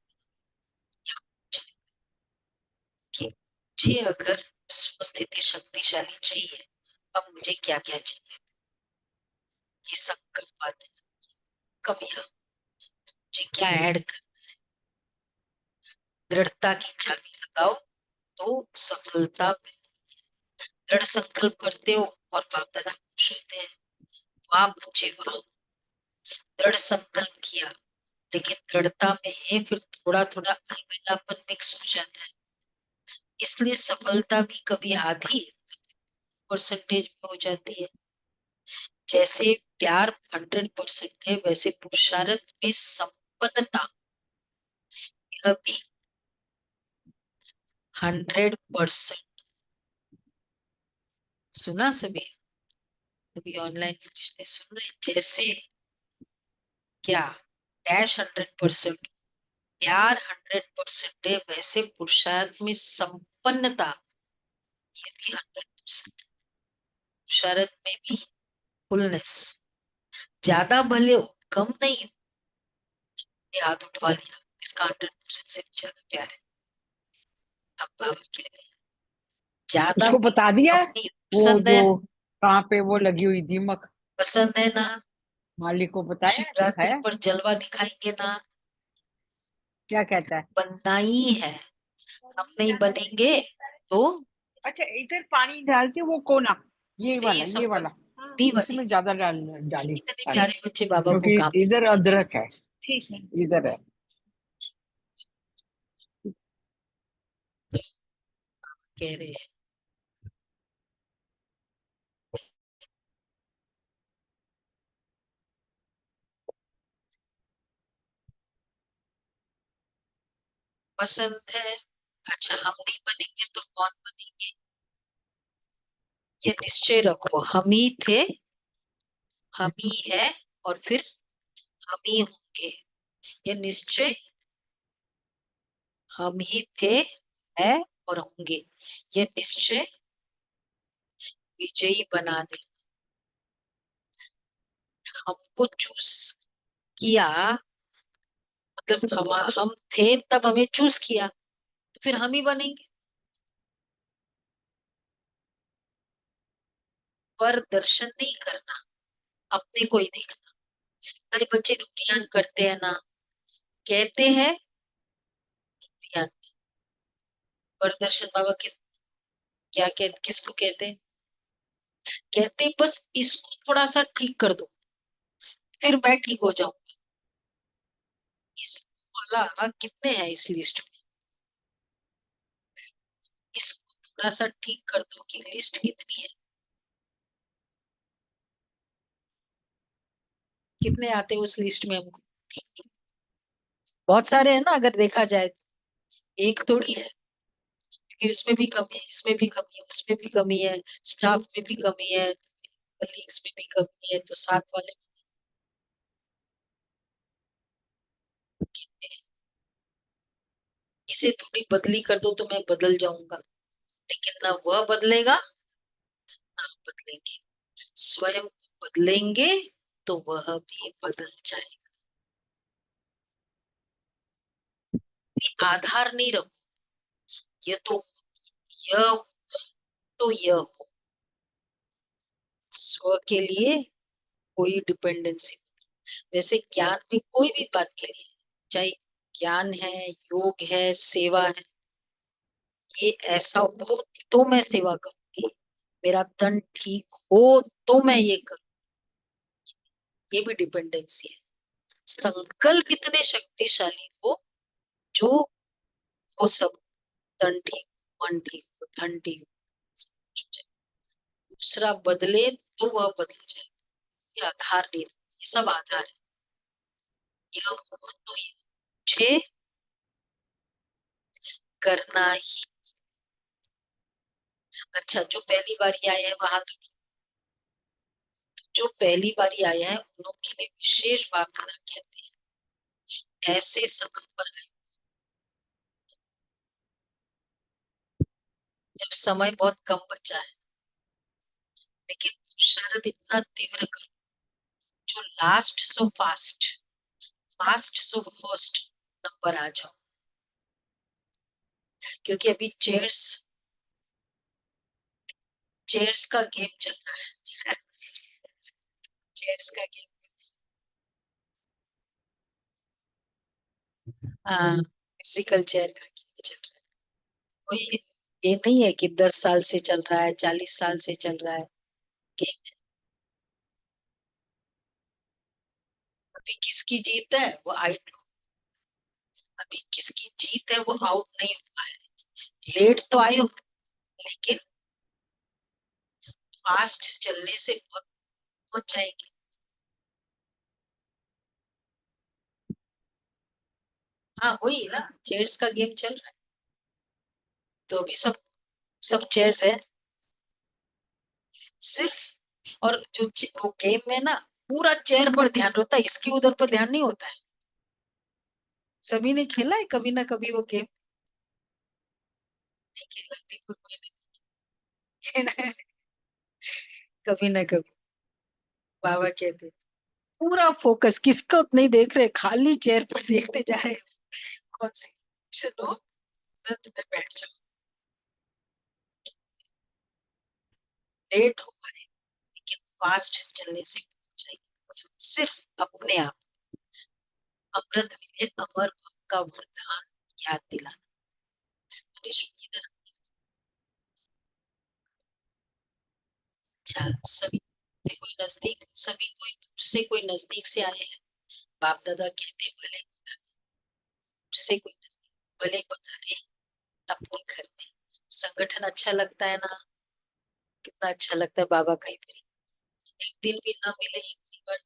कि मुझे अगर स्वस्थिति शक्तिशाली चाहिए, अब मुझे क्या क्या चाहिए, ये संकल्प आते हैं। कमियां मुझे क्या ऐड कर, दृढ़ता की चाबी लगाओ तो सफलता मिले। दृढ़ संकल्प करते हो और बाप दादा खुश होते हैं, वाह बच्चे वाह, दृढ़ संकल्प किया, लेकिन दृढ़ता में है फिर थोड़ा थोड़ा अलबेलापन मिक्स हो जाता है, इसलिए सफलता भी कभी आधी परसेंटेज में हो जाती है। जैसे प्यार 100% है, वैसे पुरुषार्थ में संपन्नता भी 100%। सुना सभी, अभी ऑनलाइन रिश्ते सुन रहे, जैसे क्या डैश 100%, प्यार 100% है, वैसे पुरुषार्थ में संपन्नता ये भी 100%। पुरुषार्थ में भी फुलनेस, ज्यादा भले हो कम नहीं हो, ये हाथ उठवा लिया, इसका 100% से भी ज्यादा प्यार है। अब बाबा के लिए ज्यादा उसको बता दिया है अपनी वो पसंद जो है, कहाँ पे वो लगी हुई दीमक, पसंद है ना, मालिक को बताया है, शिवरात्रि दिखाया? पर जलवा दिखाएंगे ना, क्या कहता है? बनना ही है, हम नहीं बनेंगे तो अच्छा, इधर पानी डालते वो कोना, ये से ही वाला, ये वाला। संपन्न हाँ, भी इसमें बनेंगे। ज्यादा डाली इतने पानी, प्यारे बच्चे बाबा को क्योंकि काम। इधर अदरक है। ठीक है, इधर है। कह रहे हैं। पसंद है। अच्छा, हम नहीं बनेंगे तो कौन बनेंगे? ये निश्चय रखो, हम ही थे, हम ही है, और फिर हम ही होंगे। ये निश्चय, हम ही थे, है और होंगे। ये निश्चय विजयी बना दे। हमको चूज किया, मतलब हम थे तब हमें चूज किया, तो फिर हम ही बनेंगे। पर दर्शन नहीं करना, अपने को ही देखना। कई बच्चे रुटियान करते हैं ना, कहते हैं रुटियान। पर दर्शन बाबा क्या किसको कहते हैं? कहते हैं, बस इसको थोड़ा सा ठीक कर दो, फिर मैं ठीक हो जाऊं। इस वाला कितने हैं इस लिस्ट में? इसको थोड़ा सा ठीक कर दो कि लिस्ट कितनी है? कितने आते हैं उस लिस्ट में हमको? बहुत सारे हैं ना, अगर देखा जाए तो एक थोड़ी है। क्योंकि उसमें भी कमी है, इसमें भी कमी है, उसमें भी कमी है, स्टाफ में भी कमी है, कलीग्स में भी कमी है, तो साथ वाले में कहते हैं, इसे थोड़ी बदली कर दो तो मैं बदल जाऊंगा। लेकिन ना वह बदलेगा ना हम बदलेंगे। स्वयं को बदलेंगे तो वह भी बदल जाएगा। आधार नहीं रखो, ये तो, यह तो यह हो, स्व के लिए कोई डिपेंडेंसी। वैसे ज्ञान में कोई भी बात के लिए, चाहे ज्ञान है, योग है, सेवा है, ये ऐसा हो तो मैं सेवा करूंगी, मेरा तन ठीक हो तो मैं ये करूँ, ये भी डिपेंडेंसी है। संकल्प इतने शक्तिशाली हो जो वो सब, तन ठीक, मन ठीक हो, धन ठीक हो, सब कुछ हो जाए। दूसरा बदले तो वह बदल जाए। ये आधार नहीं, ये सब आधार है। यह हो तो ये मुझे करना ही। अच्छा, जो पहली बारी आए हैं वहां तो, जो पहली बारी आए हैं उन लोग के लिए विशेष प्रार्थना कहते हैं। ऐसे समय पर आए, जब समय बहुत कम बचा है, लेकिन शरद इतना तीव्र करो, जो last so fast, fast so first number आ जाओ। क्योंकि अभी चेयर्स, चेयर्स का गेम चल रहा है। चेयर्स का गेम, हाँ, म्यूजिकल चेयर का गेम चल रहा है। कोई ये नहीं है कि 10 साल से चल रहा है, 40 साल से चल रहा है गेम। अभी किसकी जीत है वो आउट, अभी किसकी जीत है वो आउट नहीं हुआ है। लेट तो आए हो, लेकिन फास्ट चलने से बहुत पहुंच जाएंगे। हाँ वही ना, चेयर्स का गेम चल रहा है, तो अभी सब, सब चेयर्स है सिर्फ। और जो वो गेम में ना पूरा चेयर पर ध्यान रहता है, इसकी उधर पर ध्यान नहीं होता है। सभी ने खेला है कभी ना कभी वो गेम? नहीं खेला, दीपक मैंने खेला है कभी ना कभी। बाबा कहते पूरा फोकस किसको नहीं देख रहे, खाली चेयर पर देखते जा रहे, कौन सी चलो तुरंत में बैठ जाओ। लेट हुआ है, लेकिन फास्ट चलने से पहुंच जाएगी। सिर्फ अपने आप, अमृत मिले अमर भक्त का वरदान याद दिलाना। मनीष इधर, अच्छा, सभी से कोई नजदीक, सभी कोई दूर से कोई नजदीक से आए हैं। बाप दादा कहते भले दूर से कोई नजदीक, भले पधारे अपने घर में, संगठन अच्छा लगता है ना, कितना अच्छा लगता है बाबा का ही प्रेम। एक दिन भी ना मिले, एक बार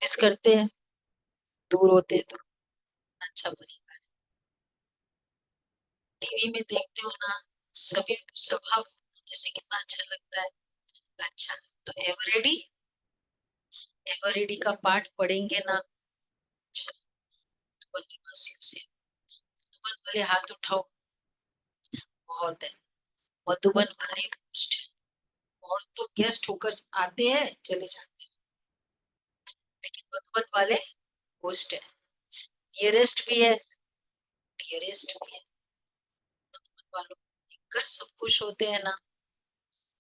मिस करते हैं, दूर होते हैं तो अच्छा बनेगा। टीवी में देखते हो ना, सभी सभा जैसे कितना अच्छा लगता है। अच्छा, तो एवरेडी, एवरेडी का पाठ पढ़ेंगे ना। अच्छा, मधुबन निवासियों से, मधुबन वाले हाथ उठाओ। बहुत है, मधुबन वाले होस्ट है। और तो गेस्ट होकर आते हैं चले जाते हैं, लेकिन मधुबन वाले होस्ट है। नियरेस्ट भी है, डियरेस्ट भी है। मधुबन वालों को देखकर सब खुश होते हैं ना।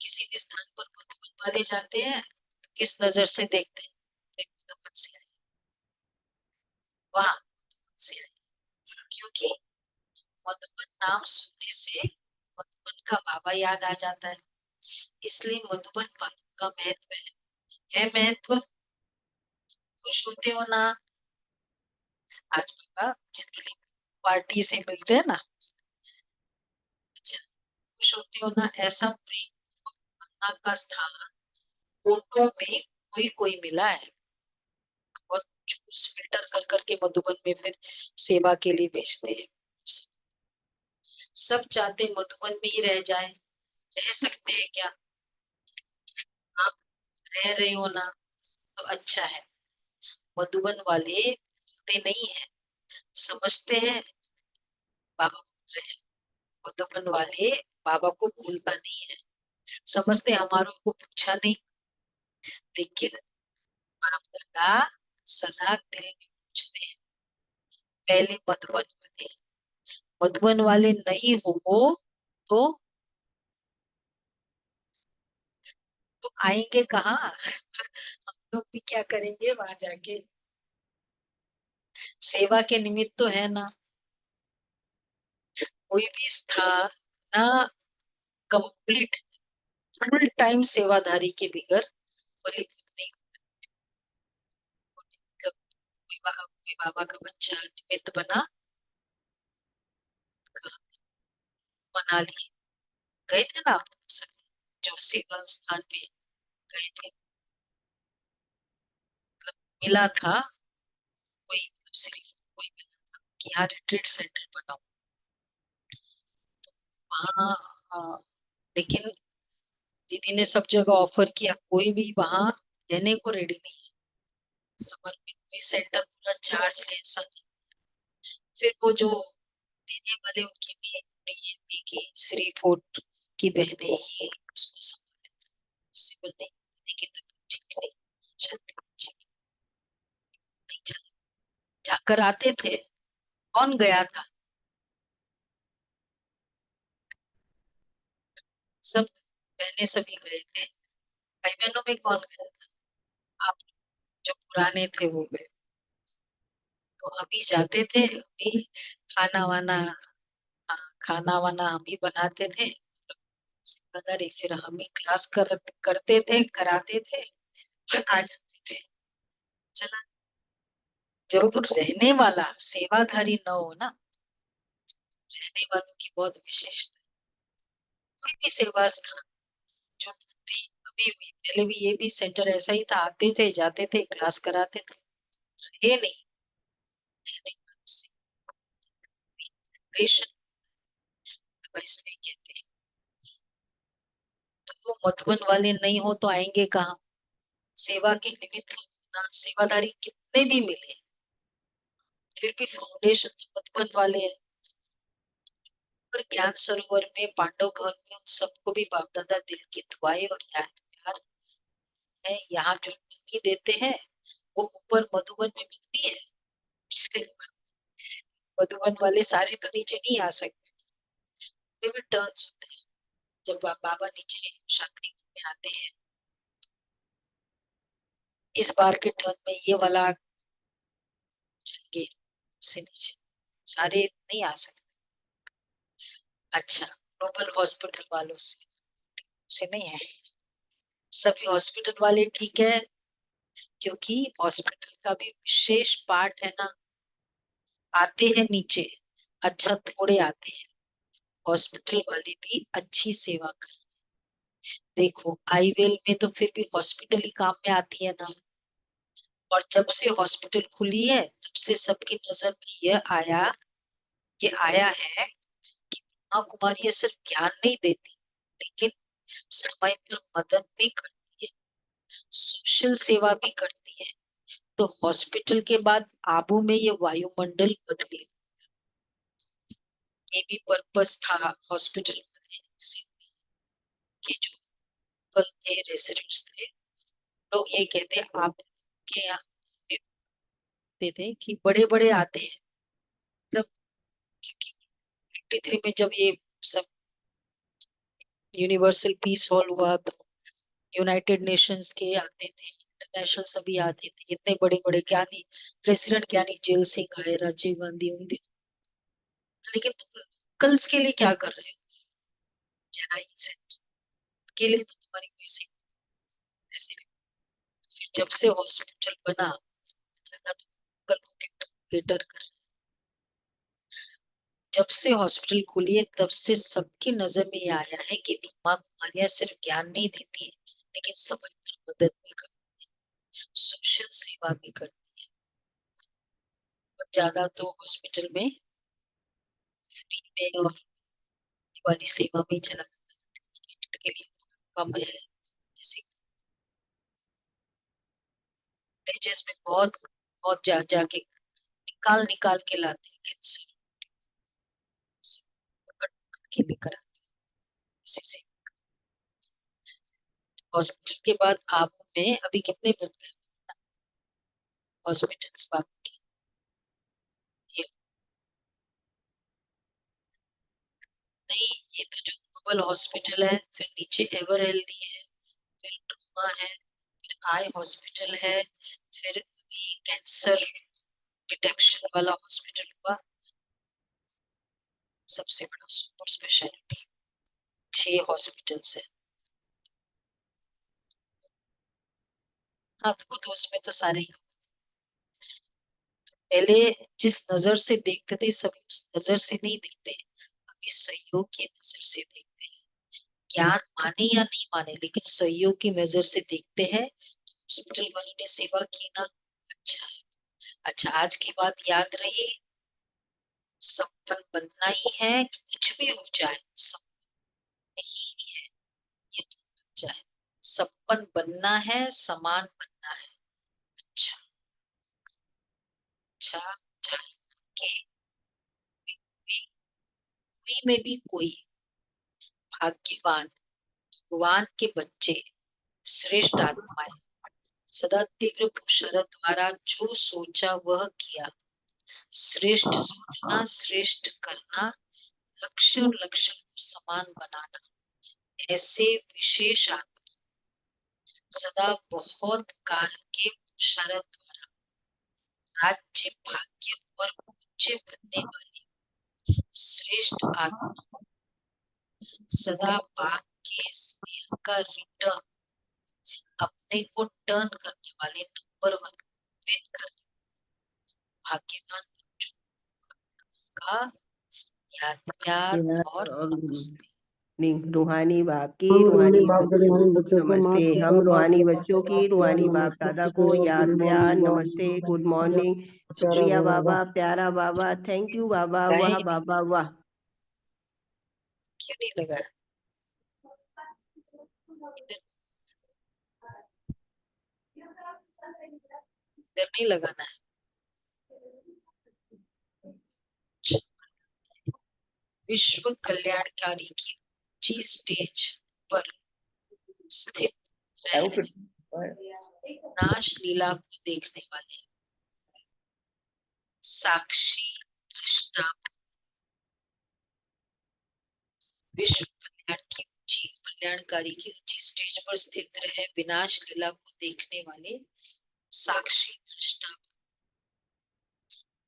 किसी भी स्थान पर मधुबन वाले जाते हैं तो किस नजर से देखते हैं? एक मधुबन से आए, वाह मधुबन से आए। क्योंकि मधुबन नाम सुनने से मधुबन का बाबा याद आ जाता है, इसलिए मधुबन वालों का महत्व है महत्व। खुश होते हो ना आज बाबा जनरली पार्टी से मिलते हैं ना। अच्छा, खुश होते हो ना, ऐसा प्रेम भावना का स्थान फोटो में कोई कोई मिला है। बहुत चूज फिल्टर कर करके मधुबन में फिर सेवा के लिए भेजते हैं। सब चाहते मधुबन में ही रह जाए, रह सकते हैं क्या? आप रह रहे हो ना तो अच्छा है। मधुबन वाले भूलते नहीं है, समझते हैं बाबा भूल रहे हैं। मधुबन वाले बाबा को भूलता नहीं है, समझते हमारों को पूछा नहीं, लेकिन बाप दादा सदा दिल में पूछते हैं। पहले मधुबन वाले नहीं हो तो आएंगे कहाँ? हम लोग भी क्या करेंगे वहां जाके? सेवा के निमित्त तो है ना। कोई भी स्थान ना कंप्लीट फुल टाइम सेवाधारी के बिगर फलीभूत नहीं। मतलब कोई बाबा का बच्चा निमित्त बना, मनाली गए थे ना आप सब, जो सेवा स्थान पे गए थे, मतलब मिला था कोई, मतलब सिर्फ कोई मिला था कि यहाँ रिट्रीट सेंटर बनाओ। वहाँ लेकिन दीदी ने सब जगह ऑफर किया, कोई भी वहां रहने को रेडी नहीं है। समर में कोई सेंटर पूरा चार्ज ले ऐसा नहीं। फिर वो जो देने वाले उनकी भी थोड़ी ये थी कि श्री फोर्ट की बहनें ही उसको संभाले, पॉसिबल नहीं, दीदी की तबीयत ठीक नहीं, शायद ठीक नहीं चला। जाकर आते थे, कौन गया था? सब बहनें सभी गए थे। भाई बहनों में कौन गया था? आप जो पुराने थे वो गए। तो अभी जाते थे, अभी खाना वाना, हाँ, खाना वाना हम ही बनाते थे। सिकंदरी फिर हम ही क्लास करते थे, कराते थे, आ जाते थे। चला, जब तो रहने वाला सेवाधारी न हो ना, रहने वालों की बहुत विशेषता। कोई भी सेवा स्थान जो थी अभी भी, पहले भी ये भी सेंटर ऐसा ही था, आते थे जाते थे क्लास कराते थे, ये नहीं रहने वालों से रिलेशन, इसलिए कहते हैं। तो मधुबन वाले नहीं हो तो आएंगे कहाँ? सेवा के निमित्त ना सेवादारी कितने भी मिले, फिर भी फाउंडेशन तो मधुबन वाले हैं। पर ज्ञान सरोवर में, पांडव भवन में उन सबको भी बाप दादा दिल की दुआएं और याद प्यार है। यहाँ जो मिट्टी देते हैं वो ऊपर मधुबन में मिलती है, इसलिए मधुबन वाले सारे तो नीचे नहीं आ सकते। वे भी टर्न्स होते हैं, जब बाबा नीचे शांति में आते हैं। इस बार के टर्न में ये वाला जाएंगे से नीचे, सारे नहीं आ सकते। अच्छा, ग्लोबल हॉस्पिटल वालों से नहीं है, सभी हॉस्पिटल वाले ठीक है, क्योंकि हॉस्पिटल का भी विशेष पार्ट है ना। आते हैं नीचे, अच्छा थोड़े आते हैं, हॉस्पिटल वाले भी अच्छी सेवा कर। देखो आईवेल में तो फिर भी हॉस्पिटल ही काम में आती है ना, और जब से हॉस्पिटल खुली है तब से सबकी नजर में आया है कि ब्रह्मा कुमारी सिर्फ ज्ञान नहीं देती, लेकिन समय पर मदद भी करती है, सोशल सेवा भी करती है। तो हॉस्पिटल के बाद आबू में ये वायुमंडल बदली, ये भी पर्पस था हॉस्पिटल के। जो कल थे रेसिडेंट्स थे, लोग ये कहते आप के यहाँ देखते थे कि बड़े बड़े आते हैं, मतलब क्योंकि 83 में जब ये सब यूनिवर्सल पीस हॉल हुआ तो यूनाइटेड नेशंस के आते थे, इंटरनेशनल सभी आते थे, इतने बड़े बड़े ज्ञानी प्रेसिडेंट ज्ञानी जेल सिंह आए, राजीव गांधी होंगे, लेकिन तुम कल्स के लिए क्या कर रहे हो? जहाँ के लिए तो तुम्हारी कोई ऐसे नहीं। फिर जब से हॉस्पिटल बना ज्यादा तो कल को केटर कर, जब से हॉस्पिटल खुली है तब से सबकी नजर में ये आया है कि ब्रह्मा कुमारियां सिर्फ ज्ञान नहीं देती है, लेकिन समय पर मदद भी करती है, सोशल सेवा भी करती है। बहुत ज्यादा तो हॉस्पिटल में फ्री में और वाली सेवा में ही चला जाता है, टिकट के लिए कम है। जैसे विलेजेस में बहुत बहुत जाके निकाल निकाल के लाते हैं कैंसर के लेकर आते हैं इसी से। हॉस्पिटल के बाद आप में अभी कितने बन गए हॉस्पिटल्स बाकी के? नहीं, ये तो जो ग्लोबल हॉस्पिटल है, फिर नीचे एवर हेल्दी है, फिर ट्रूमा है, फिर आई हॉस्पिटल है, फिर अभी कैंसर डिटेक्शन वाला हॉस्पिटल हुआ, सबसे बड़ा सुपर स्पेशलिटी 6 हॉस्पिटल्स है। हाँ तो वो तो उसमें तो सारे ही, पहले जिस नजर से देखते थे सभी उस नजर से नहीं देखते, अभी सहयोग की नजर से देखते हैं। ज्ञान माने या नहीं माने, लेकिन सहयोग की नजर से देखते हैं। हॉस्पिटल वालों ने सेवा की ना, अच्छा है। अच्छा, आज की बात याद रही, सपन बनना ही है कि कुछ भी हो जाए, सपन नहीं है ये तो बन जाए, सपन बनना है, समान बनना है। अच्छा अच्छा, चलो के कोई में भी कोई भाग्यवान भगवान के बच्चे श्रेष्ठ आत्माएं, सदा तीव्र पुरुषार्थ द्वारा जो सोचा वह किया, श्रेष्ठ सोचना श्रेष्ठ करना, लक्ष्य और लक्ष्य को समान बनाना, ऐसे विशेष आत्मा सदा बहुत काल के पुरुषार्थ द्वारा राज्य भाग्य और उच्च बनने वाली श्रेष्ठ आत्मा, सदा बाप के स्नेह का रिटर्न, अपने को टर्न करने वाले नंबर 1 विन करने भाग्यवान बच्चों का याद प्यार प्यार और और नमस्ते। रूहानी बाप की हम रूहानी रूहानी बाप के बच्चों रूहानी को बच्चों को नमस्ते। माँ के हम साथ बाप रूहानी के बच्चों की प्यार रूहानी बाप नमस्ते दादा को गुड याद प्यार मॉर्निंग नमस्ते, गुड मॉर्निंग। प्यारा शुक्रिया बाबा। बाबा, प्यारा बाबा, थैंक यू बाबा, वाह नहीं नहीं, बाबा वाह। क्यों नहीं लगा? इधर इधर नहीं लगाना है। विश्व कल्याणकारी की ऊंची स्टेज पर स्थित रह नाश लीला को देखने वाले साक्षी दृष्टा, विश्व कल्याणकारी की ऊंची स्टेज पर स्थित रहे विनाश लीला को देखने वाले साक्षी दृष्टा,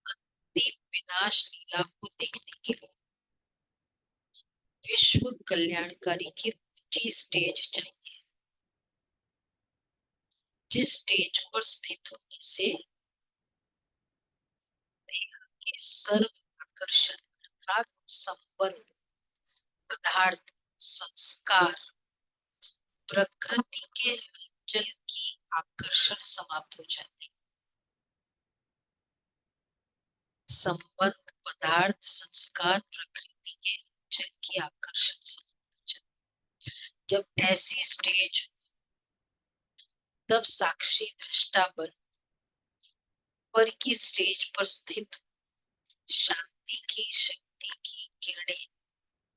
अंतिम विनाश लीला को देखने के लिए विश्व कल्याणकारी की ऊंची स्टेज चाहिए, जिस स्टेज पर स्थित होने से देह के सर्व आकर्षण अर्थात संबंध पदार्थ, संस्कार, प्रकृति के हलचल की आकर्षण समाप्त हो जाते हैं। संबंध, पदार्थ, संस्कार, प्रकृति के हलचल की आकर्षण समाप्त हो जाते हैं। जब ऐसी स्टेज तब साक्षी दृष्टा बन पर की स्टेज पर स्थित शांति की शक्ति की किरणें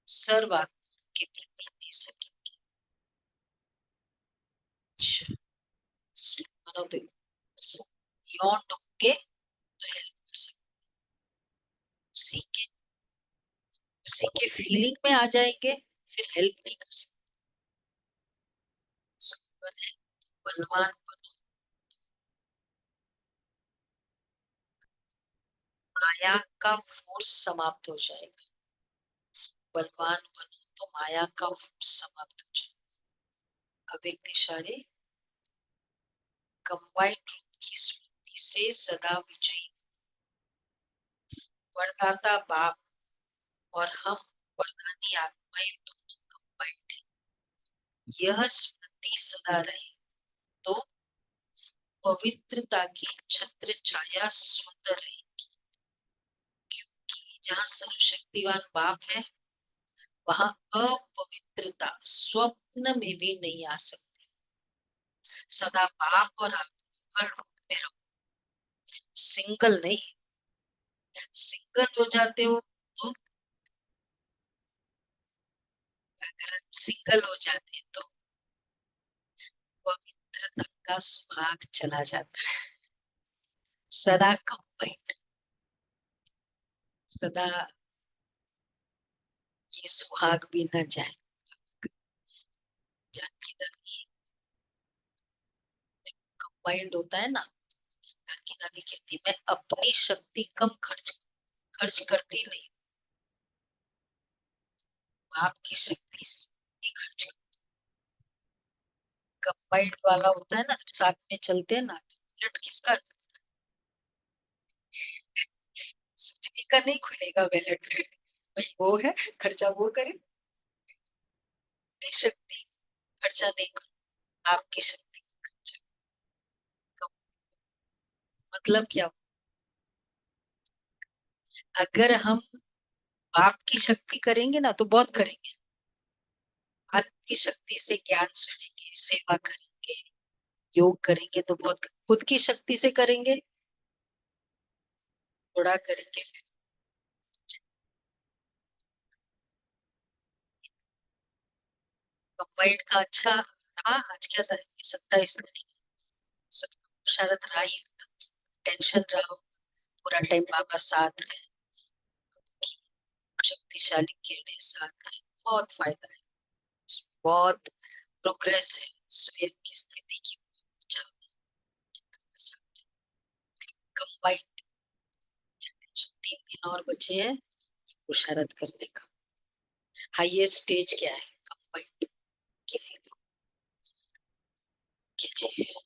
सर्वात्मा के प्रति दे सकेंगे। बियॉन्ड होंगे तो हेल्प कर सकते, उसी के फीलिंग में आ जाएंगे फिर हेल्प नहीं कर सकते। स्लोगन है बलवान बनो, माया का फोर्स समाप्त हो जाएगा। बलवान बनो तो माया का फोर्स समाप्त हो जाएगा। अव्यक्त इशारे कंबाइंड रूप की स्मृति से सदा विजयी वरदाता बाप और हम वरदानी आत्माएं दोनों कंबाइंड है। यह स्मृति सदा रहे तो पवित्रता की छत्र छाया स्वतः रहेगी, क्योंकि जहाँ सर्वशक्तिवान बाप है वहां अपवित्रता स्वप्न में भी नहीं आ सकती। सदा बाप और आत्मा हर रूप में रहो, सिंगल नहीं। सिंगल हो जाते हो तो अगर सिंगल हो जाते हैं तो पवित्रता का सुहाग चला जाता है। सदा कंबाइंड, सदा ये सुहाग भी न जाए। जानकी दादी कंबाइंड होता है ना, जानकी दादी कहती मैं अपनी शक्ति कम खर्च करती नहीं, बाप की शक्ति ही खर्च करती। कंबाइंड वाला होता है ना, जब साथ में चलते हैं ना तो बुलेट किसका सोचने का नहीं खुलेगा वैलेट भाई वो है खर्चा वो करे, अपनी शक्ति खर्चा नहीं करो, आपकी शक्ति खर्चा। मतलब क्या, अगर हम बाप की शक्ति करेंगे ना तो बहुत करेंगे, आपकी शक्ति से ज्ञान सुनेंगे, सेवा करेंगे, योग करेंगे तो बहुत, खुद की शक्ति से करेंगे थोड़ा करेंगे। फिर कंबाइंड का अच्छा रहा। आज क्या तारीख है, 27 तारीख। सबको शरत रहा ही, टेंशन रहा हो, पूरा टाइम बाबा साथ है, शक्तिशाली किरणें साथ है, बहुत फायदा है, बहुत प्रोग्रेस है, स्वयं की स्थिति की कंबाइंड। 3 दिन और बचे हैं मुशारत करने का। हाईएस्ट स्टेज क्या है, कंबाइंड की फीलिंग कीजिए।